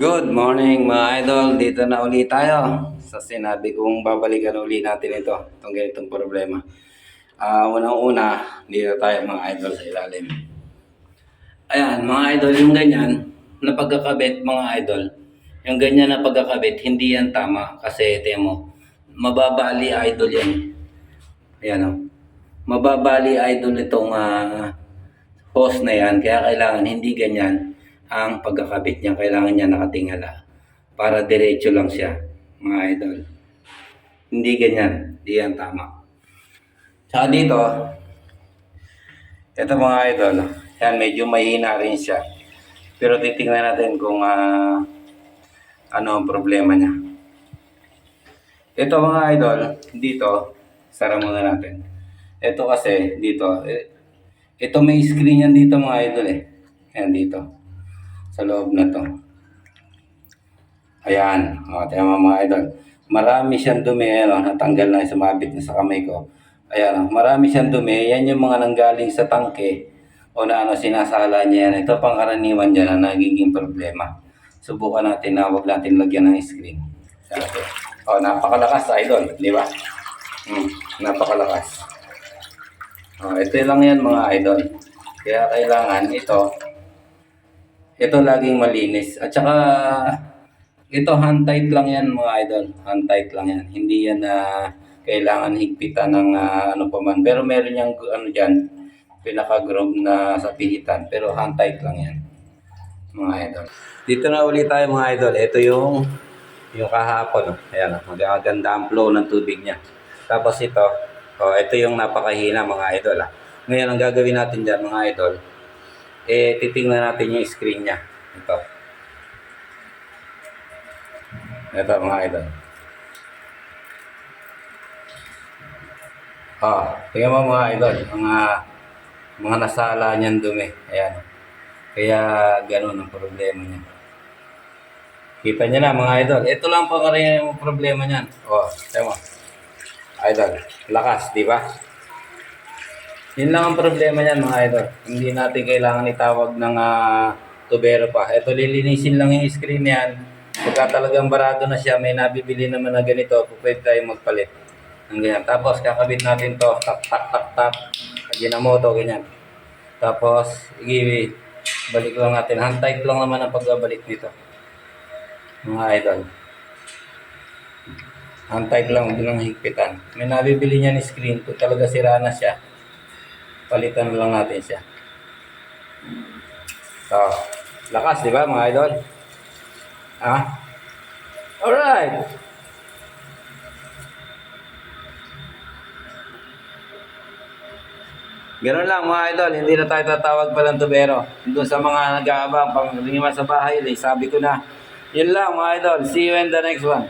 Good morning mga idol, dito na uli tayo sa sinabi kong babalikan uli natin itong ganitong problema. Unang-una, dito tayo mga idol sa ilalim. Ayan mga idol, yung ganyan na pagkakabit mga idol, yung ganyan na pagkakabit, hindi yan tama kasi mo, mababali idol yan. Ayan o, mababali idol itong hose na yan, kaya kailangan hindi ganyan ang pagkakabit niya, kailangan niya nakatingala para diretso lang siya mga idol. Hindi ganyan, hindi yan tama. Saka dito, ito mga idol, yan medyo mahina rin siya. Pero titingnan natin kung ano ang problema niya. Ito mga idol, dito, sara muna natin. Ito kasi dito, ito may screen yan dito mga idol eh. Ayan dito, sa loob na to. Ayan, tama mga idol. Marami siyang dumi, natanggal na, sumabit na sa kamay ko. Ayan, marami siyang dumi. Yan yung mga nanggaling sa tangke o na sinasala niya yan. Ito pangkaraniwan dyan na nagiging problema. Subukan natin na huwag natin lagyan ng screen. Napakalakas idol, di ba? Napakalakas. Ito lang yan mga idol. Kaya kailangan ito laging malinis. At saka ito hand tight lang yan mga idol. Hand tight lang yan. Hindi yan kailangan higpitan ng ano pa man. Pero meron yung dyan, pinaka-groove na sa pihitan. Pero hand tight lang yan mga idol. Dito na ulit tayo mga idol. Ito yung kahapon. Ayan, magaganda ang flow ng tubig niya. Tapos ito yung napakahina mga idol. Ngayon ang gagawin natin dyan mga idol, titingnan natin yung screen niya. Ito mga idol. Tingnan mo mga idol, mga nasala niyan dumi. Ayan. Kaya ganun ang problema niya. Kita niyo na mga idol. Ito lang po rin yung problema niyan. Tingnan mo. Idol, lakas, di ba? Yun lang ang problema niyan mga idol. Hindi natin kailangan itawag ng tubero pa. Ito lilinisin lang yung screen niyan. Pagka talagang barado na siya, may nabibili naman na ganito, pwede tayong magpalit ng ganyan. Tapos kakabit natin to, tap tap tap tap, Ajinomoto ganyan. Tapos balik lang natin. Hand tight lang naman ang pagbabalik nito mga idol. Hand tight lang, hindi lang higpitan. May nabibili niya ni screen, kung talaga sira na siya, palitan lang natin siya. Lakas, di ba mga idol? Alright. Ganun lang mga idol, hindi na tayo tatawag palang tubero. Doon sa mga nag-aabang pang lingima sa bahay, sabi ko na. Yun lang mga idol, see you in the next one.